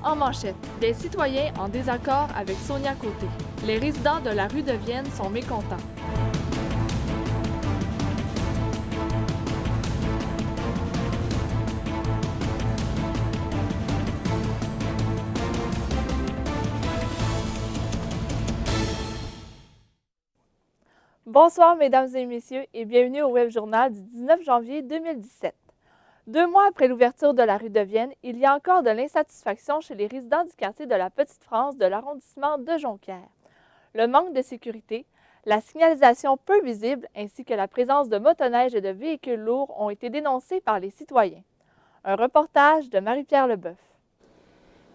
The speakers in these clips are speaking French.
En manchette, des citoyens en désaccord avec Sonia Côté. Les résidents de la rue de Vienne sont mécontents. Bonsoir mesdames et messieurs et bienvenue au Web Journal du 19 janvier 2017. 2 mois après l'ouverture de la rue de Vienne, il y a encore de l'insatisfaction chez les résidents du quartier de la Petite-France de l'arrondissement de Jonquière. Le manque de sécurité, la signalisation peu visible ainsi que la présence de motoneiges et de véhicules lourds ont été dénoncés par les citoyens. Un reportage de Marie-Pierre Leboeuf.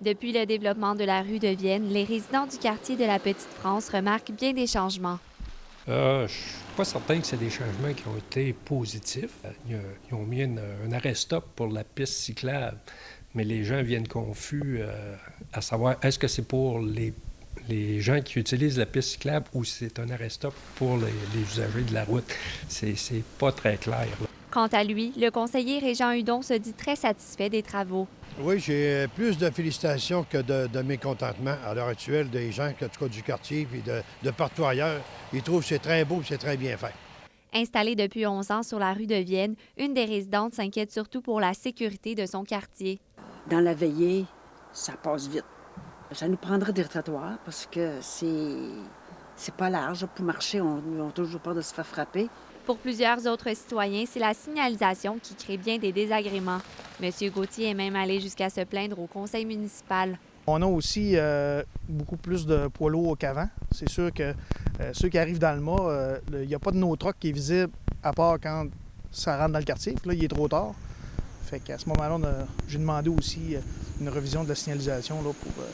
Depuis le développement de la rue de Vienne, les résidents du quartier de la Petite-France remarquent bien des changements. Je ne suis pas certain que c'est des changements qui ont été positifs. Ils ont mis un arrêt-stop pour la piste cyclable, mais les gens viennent confus à savoir est-ce que c'est pour les gens qui utilisent la piste cyclable ou c'est un arrêt-stop pour les usagers de la route. C'est pas très clair, là. Quant à lui, le conseiller Régent Hudon se dit très satisfait des travaux. Oui, j'ai plus de félicitations que de mécontentement à l'heure actuelle des gens du quartier puis de partout ailleurs. Ils trouvent que c'est très beau et c'est très bien fait. Installée depuis 11 ans sur la rue de Vienne, une des résidentes s'inquiète surtout pour la sécurité de son quartier. Dans la veillée, ça passe vite. Ça nous prendra des trottoirs parce que c'est pas large. Pour marcher, on a toujours peur de se faire frapper. Pour plusieurs autres citoyens, c'est la signalisation qui crée bien des désagréments. Monsieur Gauthier est même allé jusqu'à se plaindre au conseil municipal. On a aussi beaucoup plus de poids lourds qu'avant. C'est sûr que ceux qui arrivent dans le mât, il n'y a pas de no-truck qui est visible à part quand ça rentre dans le quartier. Là, il est trop tard. Fait qu'à ce moment-là, j'ai demandé aussi une revision de la signalisation là, pour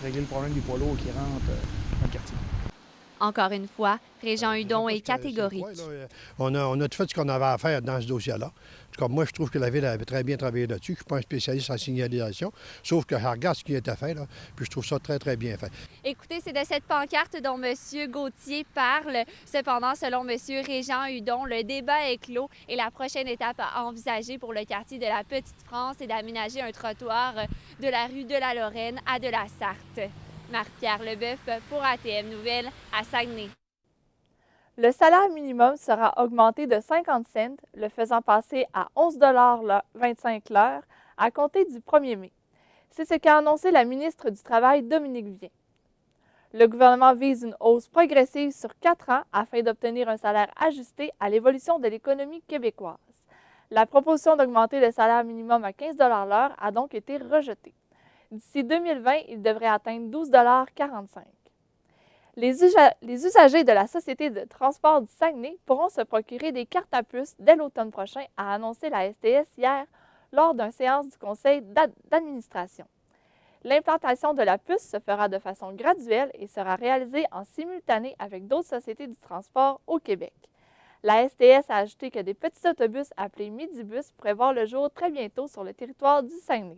régler le problème des poids lourds qui rentrent dans le quartier. Encore une fois, Régent Hudon est catégorique. On a tout fait ce qu'on avait à faire dans ce dossier-là. En tout cas, moi, je trouve que la Ville avait très bien travaillé là-dessus. Je ne suis pas un spécialiste en signalisation, sauf que je regarde ce qui était fait, là, puis je trouve ça très, très bien fait. Écoutez, c'est de cette pancarte dont M. Gauthier parle. Cependant, selon M. Régent Hudon, le débat est clos et la prochaine étape à envisager pour le quartier de la Petite-France est d'aménager un trottoir de la rue de la Lorraine à de la Sarthe. Marie-Pierre Leboeuf pour ATM Nouvelles à Saguenay. Le salaire minimum sera augmenté de 50 cents, le faisant passer à 11,25 l'heure à compter du 1er mai. C'est ce qu'a annoncé la ministre du Travail, Dominique Vien. Le gouvernement vise une hausse progressive sur 4 ans afin d'obtenir un salaire ajusté à l'évolution de l'économie québécoise. La proposition d'augmenter le salaire minimum à 15 l'heure a donc été rejetée. D'ici 2020, il devrait atteindre 12,45 $. Les usagers de la Société de transport du Saguenay pourront se procurer des cartes à puces dès l'automne prochain, a annoncé la STS hier lors d'une séance du conseil d'administration. L'implantation de la puce se fera de façon graduelle et sera réalisée en simultané avec d'autres sociétés du transport au Québec. La STS a ajouté que des petits autobus appelés Midibus pourraient voir le jour très bientôt sur le territoire du Saguenay.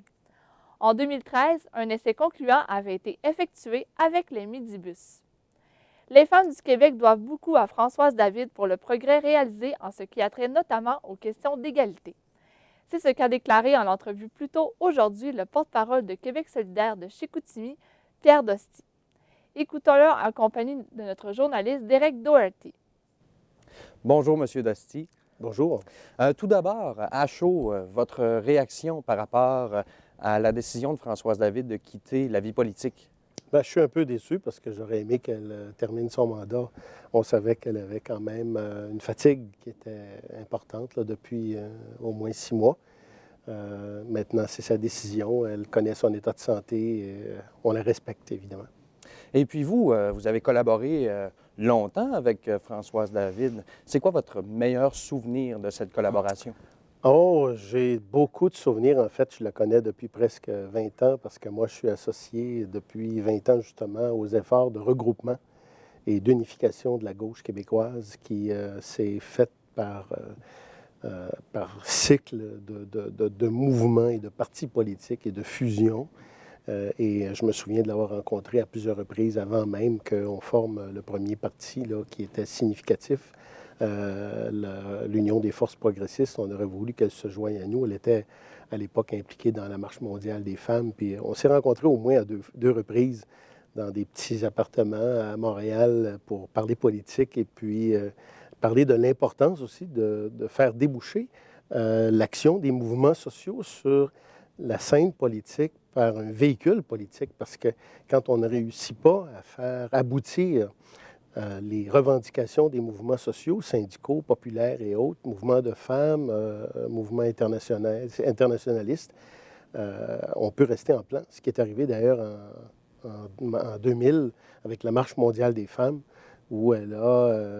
En 2013, un essai concluant avait été effectué avec les Midibus. Les femmes du Québec doivent beaucoup à Françoise David pour le progrès réalisé en ce qui a trait notamment aux questions d'égalité. C'est ce qu'a déclaré en entrevue plus tôt aujourd'hui le porte-parole de Québec solidaire de Chicoutimi, Pierre Dosti. Écoutons-le en compagnie de notre journaliste Derek Doherty. Bonjour, M. Dosti. Bonjour. Tout d'abord, à chaud, votre réaction par rapport à la décision de Françoise David de quitter la vie politique? Bien, je suis un peu déçu parce que j'aurais aimé qu'elle termine son mandat. On savait qu'elle avait quand même une fatigue qui était importante là, depuis au moins 6 mois. Maintenant, c'est sa décision. Elle connaît son état de santé et on la respecte, évidemment. Et puis vous, vous avez collaboré longtemps avec Françoise David. C'est quoi votre meilleur souvenir de cette collaboration? Oh, j'ai beaucoup de souvenirs. En fait, je la connais depuis presque 20 ans parce que moi, je suis associé depuis 20 ans justement aux efforts de regroupement et d'unification de la gauche québécoise qui s'est faite par cycle de mouvements et de partis politiques et de fusions. Et je me souviens de l'avoir rencontré à plusieurs reprises avant même qu'on forme le premier parti là, qui était significatif. L'Union des forces progressistes, on aurait voulu qu'elle se joigne à nous. Elle était à l'époque impliqué dans la Marche mondiale des femmes. Puis on s'est rencontrés au moins à deux reprises dans des petits appartements à Montréal pour parler politique et puis parler de l'importance aussi de faire déboucher l'action des mouvements sociaux sur la scène politique par un véhicule politique, parce que quand on ne réussit pas à faire aboutir les revendications des mouvements sociaux, syndicaux, populaires et autres, mouvements de femmes, mouvements internationalistes, on peut rester en plan. Ce qui est arrivé d'ailleurs en 2000 avec la Marche mondiale des femmes, où elle a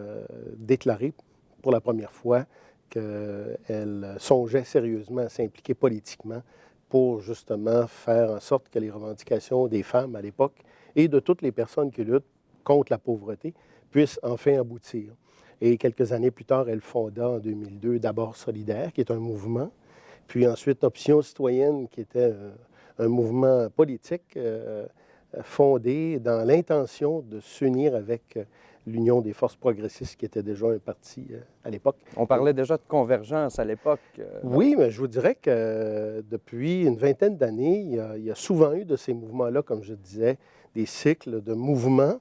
déclaré pour la première fois qu'elle songeait sérieusement à s'impliquer politiquement pour justement faire en sorte que les revendications des femmes à l'époque et de toutes les personnes qui luttent contre la pauvreté puissent enfin aboutir. Et quelques années plus tard, elle fonda en 2002 D'abord Solidaire, qui est un mouvement, puis ensuite Option citoyenne, qui était un mouvement politique fondé dans l'intention de s'unir avec l'Union des forces progressistes, qui était déjà un parti à l'époque. On parlait déjà de convergence à l'époque. Oui, mais je vous dirais que depuis une vingtaine d'années, il y a souvent eu de ces mouvements-là, comme je disais, des cycles de mouvements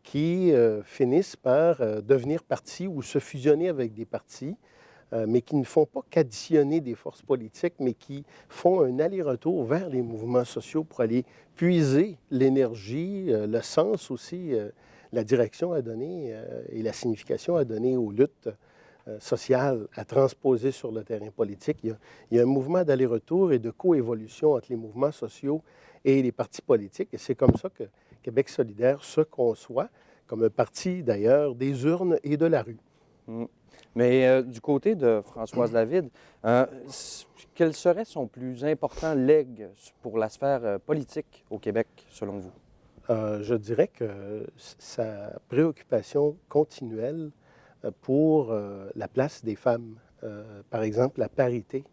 qui finissent par devenir partis ou se fusionner avec des partis, mais qui ne font pas qu'additionner des forces politiques, mais qui font un aller-retour vers les mouvements sociaux pour aller puiser l'énergie, le sens aussi, la direction à donner et la signification à donner aux luttes sociales à transposer sur le terrain politique. Il y a un mouvement d'aller-retour et de coévolution entre les mouvements sociaux et les partis politiques, et c'est comme ça que Québec solidaire se conçoit, comme un parti d'ailleurs des urnes et de la rue. Mais du côté de Françoise David, quel serait son plus important legs pour la sphère politique au Québec, selon vous? Je dirais que sa préoccupation continuelle pour la place des femmes, par exemple la parité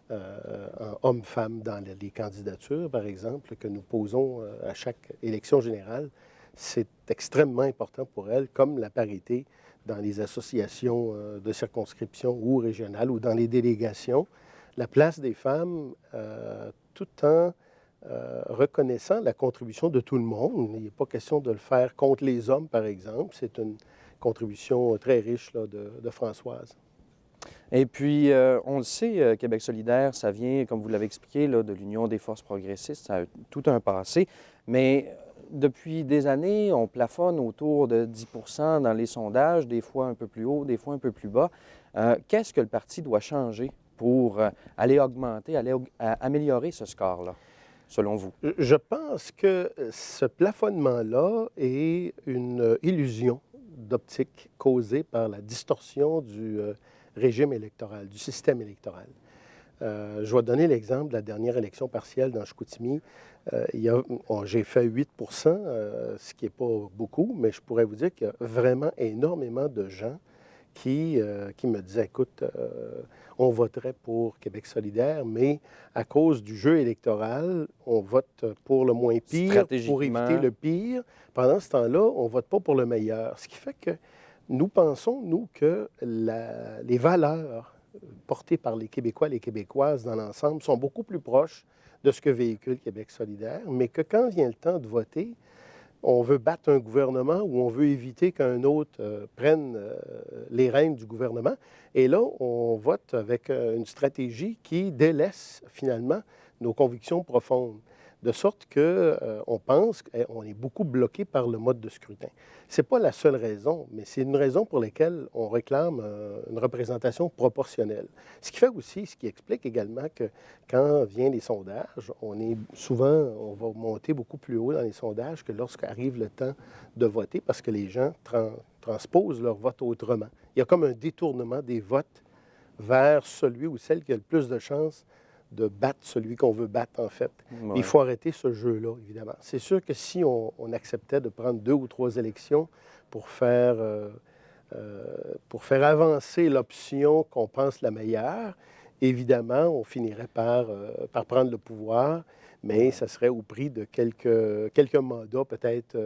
en hommes-femmes dans les candidatures, par exemple, que nous posons à chaque élection générale, c'est extrêmement important pour elle, comme la parité dans les associations de circonscription ou régionales ou dans les délégations. La place des femmes, tout en reconnaissant la contribution de tout le monde. Il n'est pas question de le faire contre les hommes, par exemple. C'est une contribution très riche là, de Françoise. Et puis, on le sait, Québec solidaire, ça vient, comme vous l'avez expliqué, là, de l'Union des forces progressistes. Ça a tout un passé. Mais depuis des années, on plafonne autour de 10 % dans les sondages, des fois un peu plus haut, des fois un peu plus bas. Qu'est-ce que le parti doit changer pour aller augmenter, améliorer ce score-là, selon vous? Je pense que ce plafonnement-là est une illusion d'optique causée par la distorsion du régime électoral, du système électoral. Je vais donner l'exemple de la dernière élection partielle dans Chicoutimi. J'ai fait 8 ce qui n'est pas beaucoup, mais je pourrais vous dire qu'il y a vraiment énormément de gens qui me disaient, écoute, on voterait pour Québec solidaire, mais à cause du jeu électoral, on vote pour le moins pire pour éviter le pire. Pendant ce temps-là, on ne vote pas pour le meilleur. Ce qui fait que nous pensons, nous, que les valeurs portées par les Québécois et les Québécoises dans l'ensemble sont beaucoup plus proches de ce que véhicule Québec solidaire, mais que quand vient le temps de voter, on veut battre un gouvernement ou on veut éviter qu'un autre prenne les rênes du gouvernement. Et là, on vote avec une stratégie qui délaisse finalement nos convictions profondes. De sorte qu'on pense qu'on est beaucoup bloqué par le mode de scrutin. Ce n'est pas la seule raison, mais c'est une raison pour laquelle on réclame une représentation proportionnelle. Ce qui explique également que quand viennent les sondages, on va monter beaucoup plus haut dans les sondages que lorsqu'arrive le temps de voter, parce que les gens transposent leur vote autrement. Il y a comme un détournement des votes vers celui ou celle qui a le plus de chances de battre celui qu'on veut battre, en fait. Ouais. Il faut arrêter ce jeu-là, évidemment. C'est sûr que si on acceptait de prendre 2 ou 3 élections pour faire avancer l'option qu'on pense la meilleure, évidemment, on finirait par prendre le pouvoir, mais ça serait au prix de quelques mandats peut-être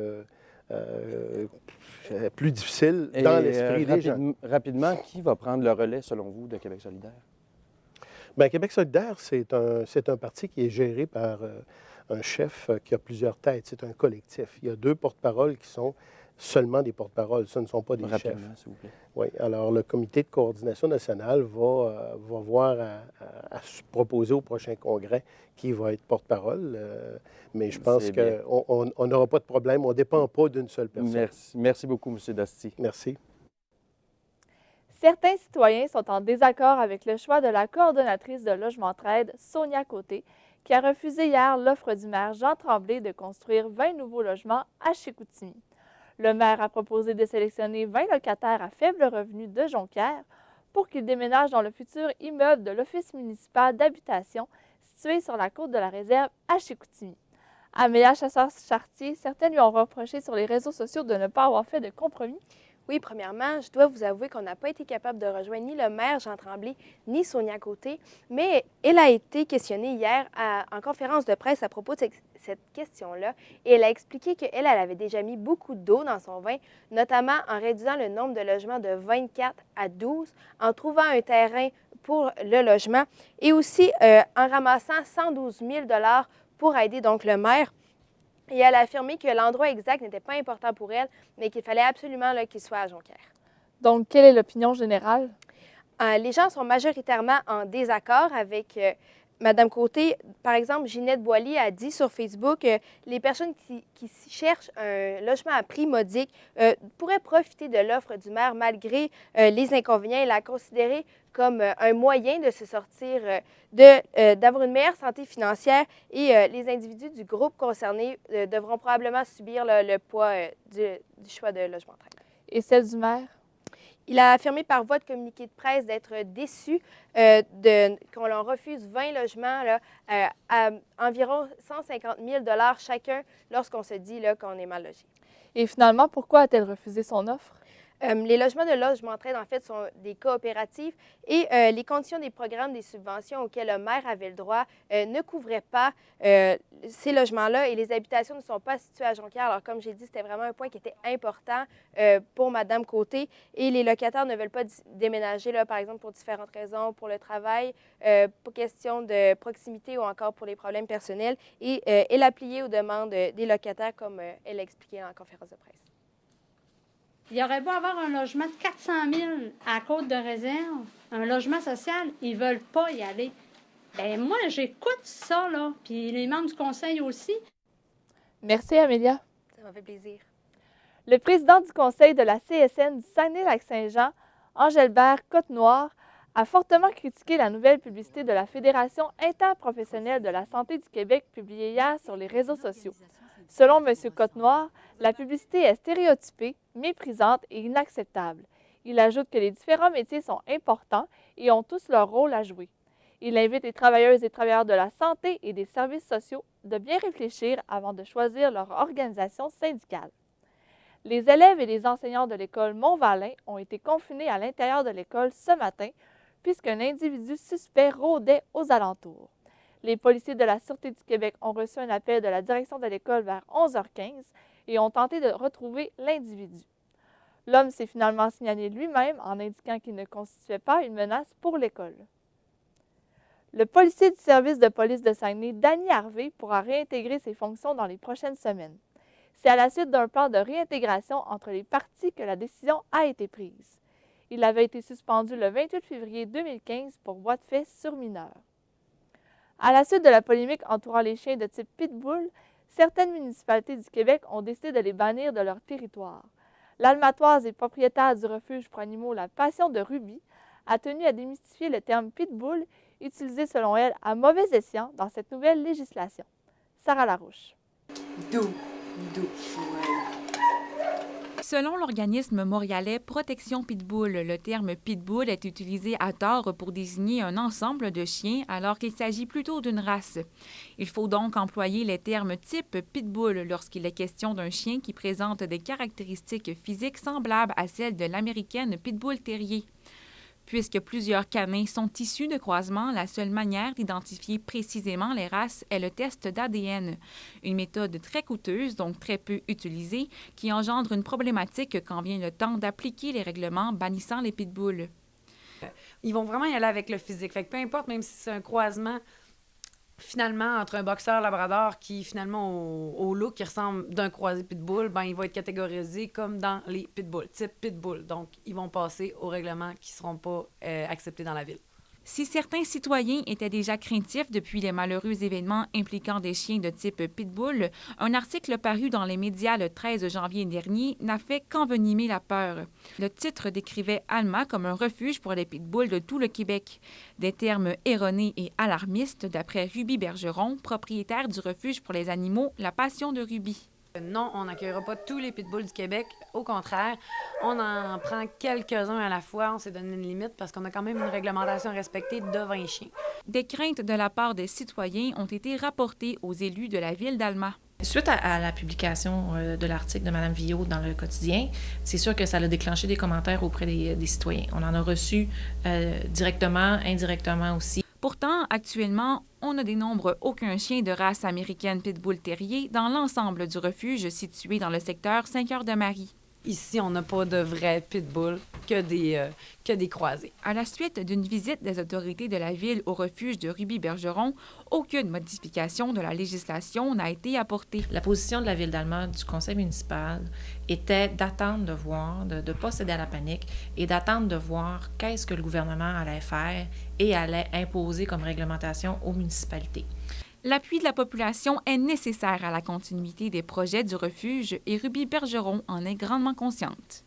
plus difficiles dans l'esprit des gens. Rapidement, qui va prendre le relais, selon vous, de Québec solidaire? Bien, Québec solidaire, c'est un parti qui est géré par un chef qui a plusieurs têtes. C'est un collectif. Il y a 2 porte-paroles qui sont seulement des porte-paroles. Ce ne sont pas des chefs. Rapidement, s'il vous plaît. Oui. Alors, le comité de coordination nationale va voir à se proposer au prochain congrès qui va être porte-parole. Mais je pense qu'on n'aura pas de problème. On ne dépend pas d'une seule personne. Merci. Merci beaucoup, M. Dasty. Merci. Certains citoyens sont en désaccord avec le choix de la coordonnatrice de Logement Trade, Sonia Côté, qui a refusé hier l'offre du maire Jean Tremblay de construire 20 nouveaux logements à Chicoutimi. Le maire a proposé de sélectionner 20 locataires à faible revenu de Jonquière pour qu'ils déménagent dans le futur immeuble de l'Office municipal d'habitation situé sur la côte de la réserve à Chicoutimi. Amélia Chasseur-Chartier, certains lui ont reproché sur les réseaux sociaux de ne pas avoir fait de compromis. Oui, premièrement, je dois vous avouer qu'on n'a pas été capable de rejoindre ni le maire Jean Tremblay ni Sonia Côté, mais elle a été questionnée hier en conférence de presse à propos de cette question-là et elle a expliqué qu'elle avait déjà mis beaucoup d'eau dans son vin, notamment en réduisant le nombre de logements de 24 à 12, en trouvant un terrain pour le logement et aussi en ramassant 112 000 $ pour aider donc le maire. Et elle a affirmé que l'endroit exact n'était pas important pour elle, mais qu'il fallait absolument qu'il soit à Jonquière. Donc, quelle est l'opinion générale? Les gens sont majoritairement en désaccord avec Mme Côté. Par exemple, Ginette Boily a dit sur Facebook les personnes qui cherchent un logement à prix modique pourraient profiter de l'offre du maire malgré les inconvénients. Elle l'a considéré comme un moyen de se sortir, d'avoir une meilleure santé financière et les individus du groupe concerné devront probablement subir le poids du choix de Logement Trade. Et celle du maire? Il a affirmé par voie de communiqué de presse d'être déçu qu'on leur refuse 20 logements là, à environ 150 000 $ chacun lorsqu'on se dit qu'on est mal logé. Et finalement, pourquoi a-t-elle refusé son offre? Les logements de Logement Trade, en fait, sont des coopératives et les conditions des programmes des subventions auxquels le maire avait le droit ne couvraient pas ces logements-là et les habitations ne sont pas situées à Jonquière. Alors, comme j'ai dit, c'était vraiment un point qui était important pour Mme Côté et les locataires ne veulent pas déménager, là, par exemple, pour différentes raisons, pour le travail, pour question de proximité ou encore pour les problèmes personnels. Et elle a plié aux demandes des locataires, comme elle l'a expliqué en conférence de presse. Il aurait beau avoir un logement de 400 000 à Côte-de-Réserve, un logement social, ils ne veulent pas y aller. Bien, moi, j'écoute ça, là, puis les membres du conseil aussi. Merci, Amélia. Ça m'a fait plaisir. Le président du conseil de la CSN du Saguenay-Lac-Saint-Jean, Angélbert Côte-Noire, a fortement critiqué la nouvelle publicité de la Fédération interprofessionnelle de la santé du Québec publiée hier sur les réseaux sociaux. Selon M. Côte-Noire, la publicité est stéréotypée, méprisante et inacceptable. Il ajoute que les différents métiers sont importants et ont tous leur rôle à jouer. Il invite les travailleuses et travailleurs de la santé et des services sociaux de bien réfléchir avant de choisir leur organisation syndicale. Les élèves et les enseignants de l'école Mont-Valin ont été confinés à l'intérieur de l'école ce matin puisqu'un individu suspect rôdait aux alentours. Les policiers de la Sûreté du Québec ont reçu un appel de la direction de l'école vers 11h15 et ont tenté de retrouver l'individu. L'homme s'est finalement signalé lui-même en indiquant qu'il ne constituait pas une menace pour l'école. Le policier du service de police de Saguenay, Danny Harvey, pourra réintégrer ses fonctions dans les prochaines semaines. C'est à la suite d'un plan de réintégration entre les parties que la décision a été prise. Il avait été suspendu le 28 février 2015 pour voie de fait sur mineur. À la suite de la polémique entourant les chiens de type pitbull, certaines municipalités du Québec ont décidé de les bannir de leur territoire. L'Almatoise et propriétaire du refuge pour animaux La Passion de Ruby a tenu à démystifier le terme pitbull, utilisé selon elle à mauvais escient dans cette nouvelle législation. Sarah Larouche. Doux. Selon l'organisme montréalais Protection Pitbull, le terme pitbull est utilisé à tort pour désigner un ensemble de chiens alors qu'il s'agit plutôt d'une race. Il faut donc employer les termes type pitbull lorsqu'il est question d'un chien qui présente des caractéristiques physiques semblables à celles de l'américaine pitbull terrier. Puisque plusieurs canins sont issus de croisements, la seule manière d'identifier précisément les races est le test d'ADN. Une méthode très coûteuse, donc très peu utilisée, qui engendre une problématique quand vient le temps d'appliquer les règlements bannissant les pitbulls. ils vont vraiment y aller avec le physique. Fait que peu importe, même si c'est un croisement finalement entre un boxeur labrador qui finalement au look qui ressemble d'un croisé pitbull, ben il va être catégorisé comme dans les pitbulls, type pitbull. Donc ils vont passer aux règlements qui ne seront pas acceptés dans la ville. Si certains citoyens étaient déjà craintifs depuis les malheureux événements impliquant des chiens de type pitbull, un article paru dans les médias le 13 janvier dernier n'a fait qu'envenimer la peur. Le titre décrivait Alma comme un refuge pour les pitbulls de tout le Québec. Des termes erronés et alarmistes d'après Ruby Bergeron, propriétaire du refuge pour les animaux La Passion de Ruby. Non, on n'accueillera pas tous les pitbulls du Québec. Au contraire, on en prend quelques-uns à la fois. On s'est donné une limite parce qu'on a quand même une réglementation à respecter de 20 chiens. Des craintes de la part des citoyens ont été rapportées aux élus de la ville d'Alma. Suite à la publication de l'article de Mme Villot dans le quotidien, c'est sûr que ça a déclenché des commentaires auprès des citoyens. On en a reçu directement, indirectement aussi. Pourtant, actuellement, on ne dénombre aucun chien de race américaine Pitbull Terrier dans l'ensemble du refuge situé dans le secteur Saint-Cœur-de-Marie. Ici, on n'a pas de vrais pitbulls, que des croisés. À la suite d'une visite des autorités de la ville au refuge de Ruby Bergeron, aucune modification de la législation n'a été apportée. La position de la ville d'Alma, du conseil municipal, était d'attendre de voir, de ne pas céder à la panique et d'attendre de voir qu'est-ce que le gouvernement allait faire et allait imposer comme réglementation aux municipalités. L'appui de la population est nécessaire à la continuité des projets du refuge et Ruby Bergeron en est grandement consciente.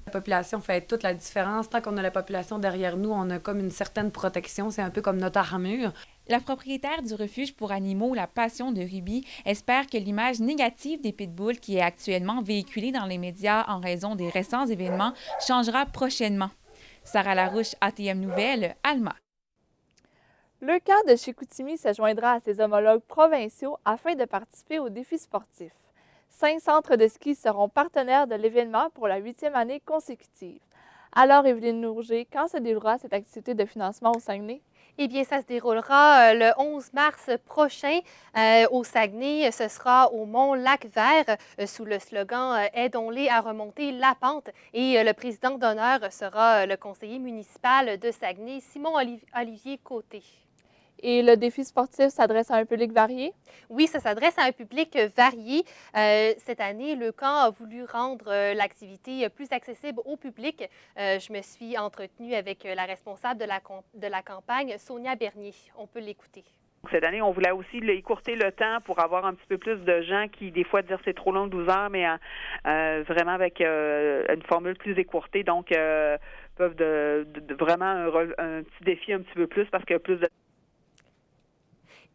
La population fait toute la différence. Tant qu'on a la population derrière nous, on a comme une certaine protection. C'est un peu comme notre armure. La propriétaire du refuge pour animaux La Passion de Ruby espère que l'image négative des pitbulls qui est actuellement véhiculée dans les médias en raison des récents événements changera prochainement. Sarah Larouche, ATM Nouvelles, Alma. Le camp de Chicoutimi se joindra à ses homologues provinciaux afin de participer aux défis sportifs. 5 centres de ski seront partenaires de l'événement pour la 8e année consécutive. Alors, Evelyne Nourger, quand se déroulera cette activité de financement au Saguenay? Eh bien, ça se déroulera le 11 mars prochain au Saguenay. Ce sera au Mont-Lac-Vert sous le slogan « Aidons-les à remonter la pente ». Et le président d'honneur sera le conseiller municipal de Saguenay, Simon-Olivier Côté. Et le défi sportif s'adresse à un public varié? Oui, ça s'adresse à un public varié. Cette année, le camp a voulu rendre l'activité plus accessible au public. Je me suis entretenue avec la responsable de la campagne, Sonia Bernier. On peut l'écouter. Cette année, on voulait aussi écourter le temps pour avoir un petit peu plus de gens qui, des fois, disent c'est trop long, 12 heures, mais vraiment avec une formule plus écourtée. Donc, peuvent vraiment un petit défi un petit peu plus parce qu'il y a plus de...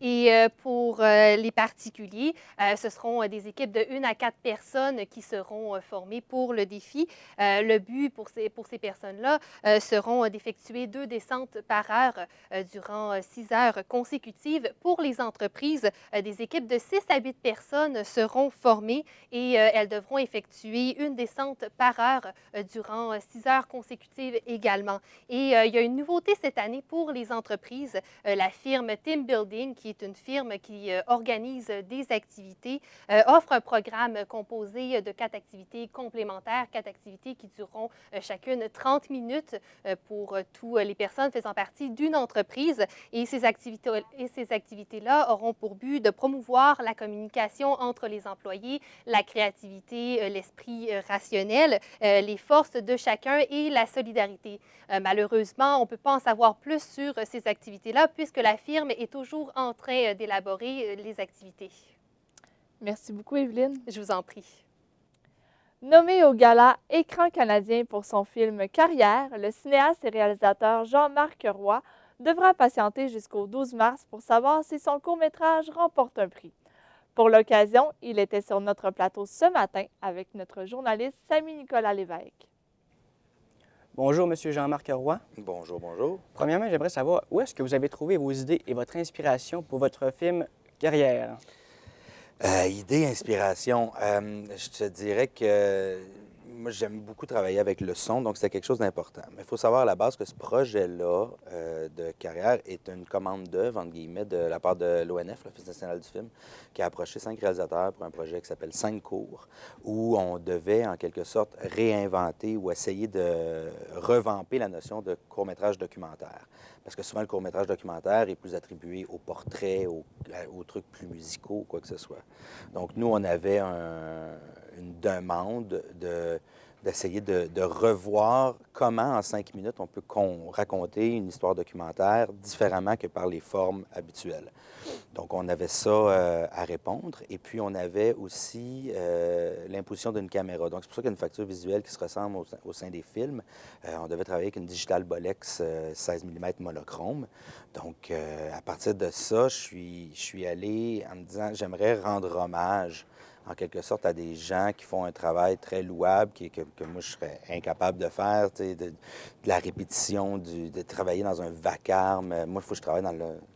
Et pour les particuliers, ce seront des équipes de 1 à 4 personnes qui seront formées pour le défi. Le but pour ces personnes-là seront d'effectuer 2 descentes par heure durant 6 heures consécutives. Pour les entreprises, des équipes de 6 à 8 personnes seront formées et elles devront effectuer 1 descente par heure durant 6 heures consécutives également. Et il y a une nouveauté cette année pour les entreprises. La firme Team Building, qui est une firme qui organise des activités, offre un programme composé de 4 activités complémentaires, 4 activités qui dureront chacune 30 minutes pour toutes les personnes faisant partie d'une entreprise. Et ces activités-là auront pour but de promouvoir la communication entre les employés, la créativité, l'esprit rationnel, les forces de chacun et la solidarité. Malheureusement, on ne peut pas en savoir plus sur ces activités-là puisque la firme est toujours en train d'élaborer les activités. Merci beaucoup, Evelyne. Je vous en prie. Nommé au gala Écran canadien pour son film Carrière, le cinéaste et réalisateur Jean-Marc Roy devra patienter jusqu'au 12 mars pour savoir si son court-métrage remporte un prix. Pour l'occasion, il était sur notre plateau ce matin avec notre journaliste Samy-Nicolas Lévesque. Bonjour, M. Jean-Marc Roy. Bonjour, bonjour. Premièrement, j'aimerais savoir où est-ce que vous avez trouvé vos idées et votre inspiration pour votre film Carrière? Idée, inspiration. Je te dirais que moi, j'aime beaucoup travailler avec le son, donc c'était quelque chose d'important. Mais il faut savoir à la base que ce projet-là de carrière est une commande d'œuvre, entre guillemets, de la part de l'ONF, l'Office national du film, qui a approché 5 réalisateurs pour un projet qui s'appelle 5 cours, où on devait, en quelque sorte, réinventer ou essayer de revamper la notion de court-métrage documentaire. Parce que souvent, le court-métrage documentaire est plus attribué aux portraits, aux trucs plus musicaux, quoi que ce soit. Donc, nous, on avait une demande d'essayer de revoir comment, en 5 minutes, on peut raconter une histoire documentaire différemment que par les formes habituelles. Donc, on avait ça à répondre. Et puis, on avait aussi l'imposition d'une caméra. Donc, c'est pour ça qu'il y a une facture visuelle qui se ressemble au sein des films. On devait travailler avec une Digital Bolex 16 mm monochrome. Donc, à partir de ça, je suis allé en me disant, j'aimerais rendre hommage en quelque sorte à des gens qui font un travail très louable que moi, je serais incapable de faire, de la répétition, de travailler dans un vacarme. Moi, il faut que je travaille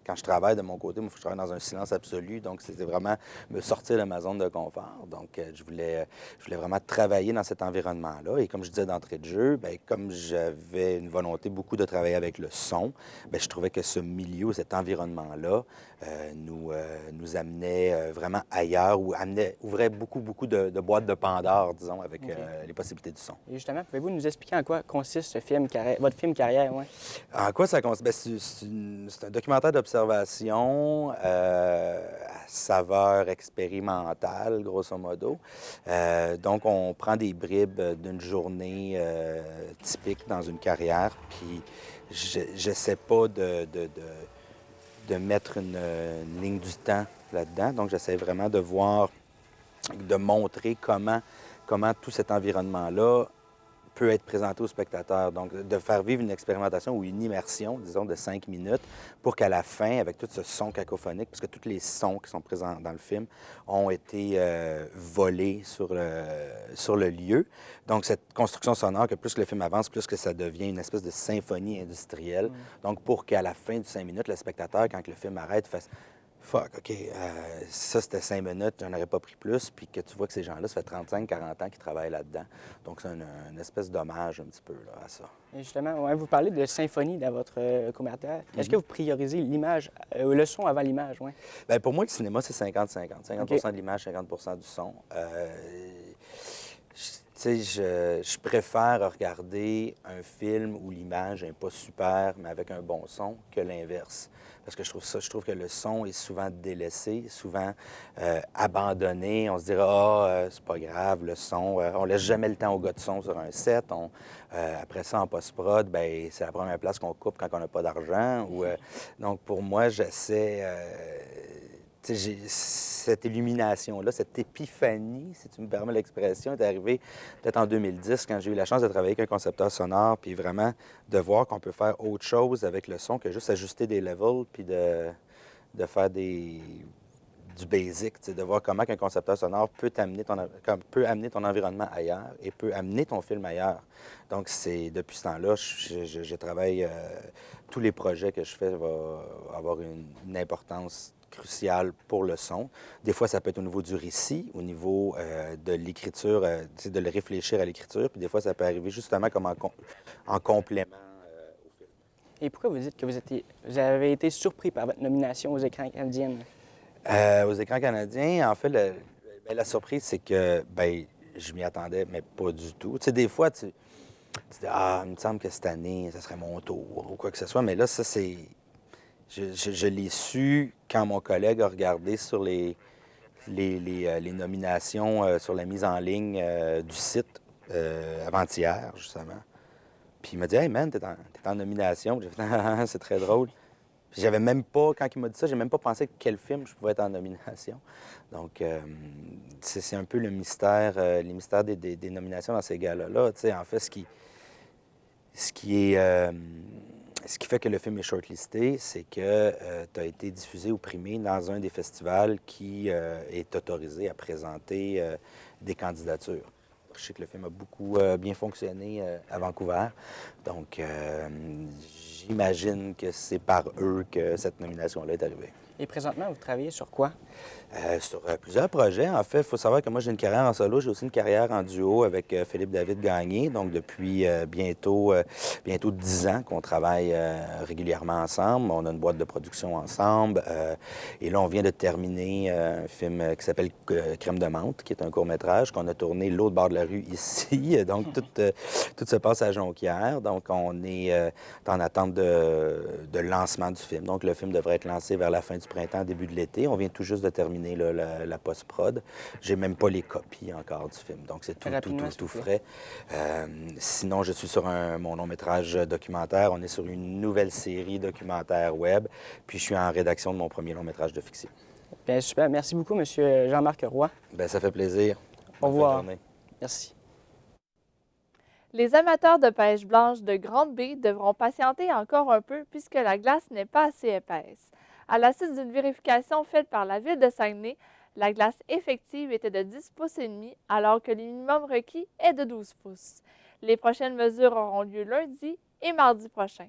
quand je travaille de mon côté, moi, il faut que je travaille dans un silence absolu. Donc, c'était vraiment me sortir de ma zone de confort. Donc, je voulais vraiment travailler dans cet environnement-là. Et comme je disais d'entrée de jeu, bien, comme j'avais une volonté beaucoup de travailler avec le son, bien, je trouvais que ce milieu, cet environnement-là, nous amenait vraiment ailleurs ou ouvrait beaucoup de boîtes de Pandore, disons, avec les possibilités du son. Et justement, pouvez-vous nous expliquer en quoi consiste ce film, votre film carrière? Ouais. En quoi ça consiste? Bien, c'est un documentaire d'observation à saveur expérimentale, grosso modo. Donc, on prend des bribes d'une journée typique dans une carrière, puis j'essaie pas de mettre une ligne du temps là-dedans. Donc, j'essaie vraiment de montrer comment tout cet environnement-là peut être présenté aux spectateurs. Donc, de faire vivre une expérimentation ou une immersion, disons, de 5 minutes pour qu'à la fin, avec tout ce son cacophonique, parce que tous les sons qui sont présents dans le film ont été volés sur le lieu. Donc, cette construction sonore, que plus le film avance, plus que ça devient une espèce de symphonie industrielle. Donc, pour qu'à la fin de 5 minutes, le spectateur, quand le film arrête, fasse fuck, OK, ça c'était 5 minutes, j'en aurais pas pris plus, puis que tu vois que ces gens-là, ça fait 35-40 ans qu'ils travaillent là-dedans. Donc, c'est une espèce d'hommage un petit peu là, à ça. Et justement, ouais, vous parlez de symphonie dans votre court-métrage. Est-ce que vous priorisez l'image, le son avant l'image? Ouais? Bien, pour moi, le cinéma, c'est 50-50. 50 OK. de l'image, 50 du son. Tu sais, je préfère regarder un film où l'image n'est pas super, mais avec un bon son, que l'inverse. Parce que je trouve que le son est souvent délaissé, souvent abandonné. On se dirait, c'est pas grave, le son. On laisse jamais le temps au gars de son sur un set. Après ça, en post-prod, ben c'est la première place qu'on coupe quand on n'a pas d'argent. Donc, pour moi, j'essaie... cette illumination-là, cette épiphanie, si tu me permets l'expression, est arrivée peut-être en 2010 quand j'ai eu la chance de travailler avec un concepteur sonore, puis vraiment de voir qu'on peut faire autre chose avec le son que juste ajuster des levels, puis de faire du basic, de voir comment un concepteur sonore peut amener ton environnement ailleurs et peut amener ton film ailleurs. Donc, depuis ce temps-là, je travaille, tous les projets que je fais vont avoir une importance crucial pour le son. Des fois, ça peut être au niveau du récit, au niveau de l'écriture, de le réfléchir à l'écriture, puis des fois, ça peut arriver justement comme en complément au film. Et pourquoi vous dites que vous avez été surpris par votre nomination aux écrans canadiens? Aux écrans canadiens, en fait, la surprise, c'est que je m'y attendais, mais pas du tout. Tu sais, des fois, tu dis, il me semble que cette année, ça serait mon tour, ou quoi que ce soit, mais là, ça, c'est... Je l'ai su quand mon collègue a regardé sur les nominations sur la mise en ligne du site avant-hier, justement. Puis il m'a dit « Hey man, t'es en nomination. » J'ai fait « Ah, c'est très drôle. » Puis j'avais même pas, quand il m'a dit ça, j'ai même pas pensé quel film je pouvais être en nomination. Donc, c'est un peu le mystère, les mystères des nominations dans ces galas-là. Tu sais, en fait, ce qui fait que le film est shortlisté, c'est que tu as été diffusé ou primé dans un des festivals qui est autorisé à présenter des candidatures. Je sais que le film a beaucoup bien fonctionné à Vancouver. Donc, j'imagine que c'est par eux que cette nomination-là est arrivée. Et présentement, vous travaillez sur quoi? Sur plusieurs projets. En fait, il faut savoir que moi, j'ai une carrière en solo. J'ai aussi une carrière en duo avec Philippe David Gagné. Donc, depuis bientôt 10 ans qu'on travaille régulièrement ensemble. On a une boîte de production ensemble. Et là, on vient de terminer un film qui s'appelle Crème de menthe, qui est un court-métrage qu'on a tourné l'autre bord de la rue ici. Donc, tout se passe à Jonquière. Donc, on est en attente de lancement du film. Donc, le film devrait être lancé vers la fin du printemps, début de l'été. On vient tout juste de terminer là, la post-prod. J'ai même pas les copies encore du film. Donc, c'est tout frais. Sinon, je suis sur mon long-métrage documentaire. On est sur une nouvelle série documentaire web. Puis, je suis en rédaction de mon premier long-métrage de fiction. Bien, super. Merci beaucoup, M. Jean-Marc Roy. Bien, ça fait plaisir. Au revoir. Bonne journée. Merci. Les amateurs de pêche blanche de grande baie devront patienter encore un peu puisque la glace n'est pas assez épaisse. À la suite d'une vérification faite par la Ville de Saguenay, la glace effective était de 10 pouces et demi alors que le minimum requis est de 12 pouces. Les prochaines mesures auront lieu lundi et mardi prochain.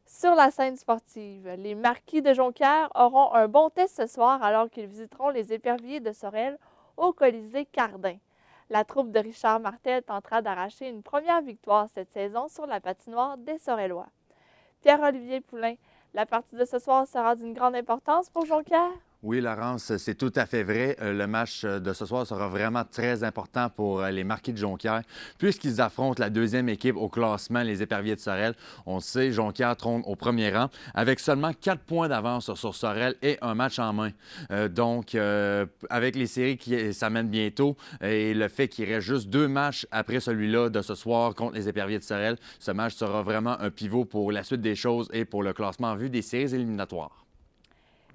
Sur la scène sportive, les Marquis de Jonquière auront un bon test ce soir alors qu'ils visiteront les éperviers de Sorel au Colisée Cardin. La troupe de Richard Martel tentera d'arracher une première victoire cette saison sur la patinoire des Sorellois. Pierre-Olivier Poulain, la partie de ce soir sera d'une grande importance pour Jonquière? Oui, Laurence, c'est tout à fait vrai. Le match de ce soir sera vraiment très important pour les Marquis de Jonquière, puisqu'ils affrontent la deuxième équipe au classement, les Éperviers de Sorel. On le sait, Jonquière trône au premier rang, avec seulement 4 points d'avance sur Sorel et un match en main. Donc, avec les séries qui s'amènent bientôt et le fait qu'il reste juste 2 matchs après celui-là de ce soir contre les Éperviers de Sorel, ce match sera vraiment un pivot pour la suite des choses et pour le classement en vue des séries éliminatoires.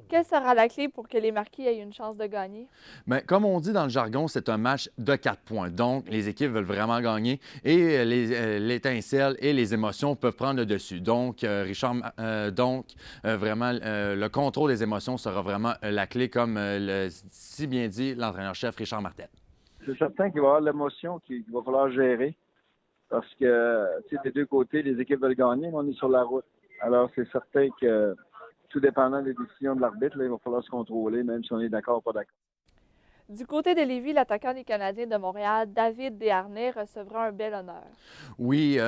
Quelle sera la clé pour que les Marquis aient une chance de gagner? Bien, comme on dit dans le jargon, c'est un match de 4 points. Donc, les équipes veulent vraiment gagner et l'étincelle et les émotions peuvent prendre le dessus. Donc, vraiment, le contrôle des émotions sera vraiment la clé, comme si bien dit l'entraîneur-chef Richard Martel. C'est certain qu'il va y avoir l'émotion qu'il va falloir gérer parce que, tu sais, des deux côtés, les équipes veulent gagner, mais on est sur la route. Alors, c'est certain que tout dépendant des décisions de l'arbitre, il va falloir se contrôler, même si on est d'accord ou pas d'accord. Du côté de Lévis, l'attaquant des Canadiens de Montréal, David Desharnais, recevra un bel honneur. Oui,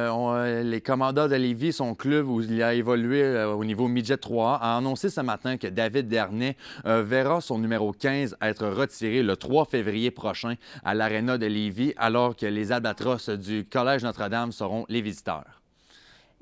les Commandeurs de Lévis, son club où il a évolué au niveau midget 3A, a annoncé ce matin que David Desharnais verra son numéro 15 être retiré le 3 février prochain à l'Aréna de Lévis, alors que les Albatros du Collège Notre-Dame seront les visiteurs.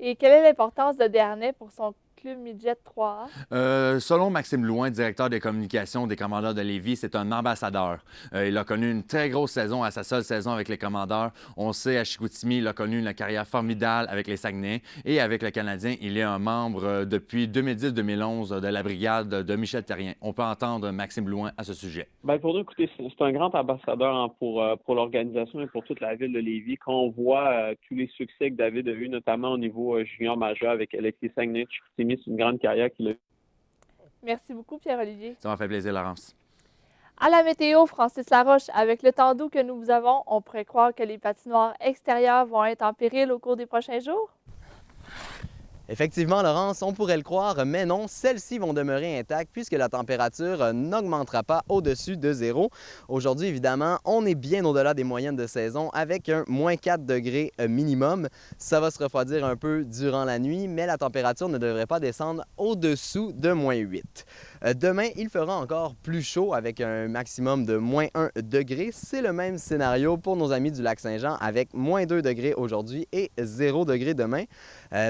Et quelle est l'importance de Desharnais pour son club midget 3A? Selon Maxime Louin, directeur des communications des Commandeurs de Lévis, c'est un ambassadeur. Il a connu une très grosse saison à sa seule saison avec les Commandeurs. On sait, à Chicoutimi, il a connu une carrière formidable avec les Saguenay. Et avec le Canadien, il est un membre depuis 2010-2011 de la brigade de Michel Therrien. On peut entendre Maxime Louin à ce sujet. Bien, pour nous, écoutez, c'est un grand ambassadeur pour l'organisation et pour toute la ville de Lévis. Quand on voit tous les succès que David a eu, notamment au niveau junior majeur avec les Saguenay de Chicoutimi, c'est une grande carrière qu'il a eue. Merci beaucoup, Pierre-Olivier. Ça m'a fait plaisir, Laurence. À la météo, Francis Laroche, avec le temps doux que nous avons, on pourrait croire que les patinoires extérieures vont être en péril au cours des prochains jours? Effectivement, Laurence, on pourrait le croire, mais non, celles-ci vont demeurer intactes puisque la température n'augmentera pas au-dessus de 0. Aujourd'hui, évidemment, on est bien au-delà des moyennes de saison avec un moins 4 degrés minimum. Ça va se refroidir un peu durant la nuit, mais la température ne devrait pas descendre au-dessous de moins 8. Demain, il fera encore plus chaud avec un maximum de moins 1 degré. C'est le même scénario pour nos amis du Lac-Saint-Jean avec moins 2 degrés aujourd'hui et 0 degré demain.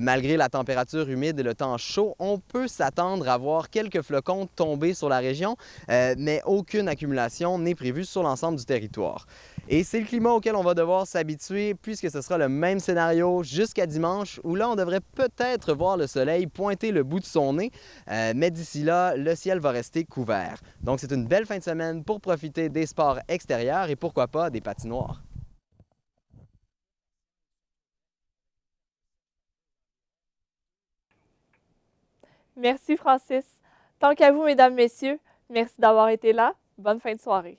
Malgré la température humide et le temps chaud, on peut s'attendre à voir quelques flocons tomber sur la région, mais aucune accumulation n'est prévue sur l'ensemble du territoire. Et c'est le climat auquel on va devoir s'habituer puisque ce sera le même scénario jusqu'à dimanche où là, on devrait peut-être voir le soleil pointer le bout de son nez, mais d'ici là, le ciel va rester couvert. Donc, c'est une belle fin de semaine pour profiter des sports extérieurs et pourquoi pas des patinoires. Merci, Francis. Tant qu'à vous, mesdames, messieurs, merci d'avoir été là. Bonne fin de soirée.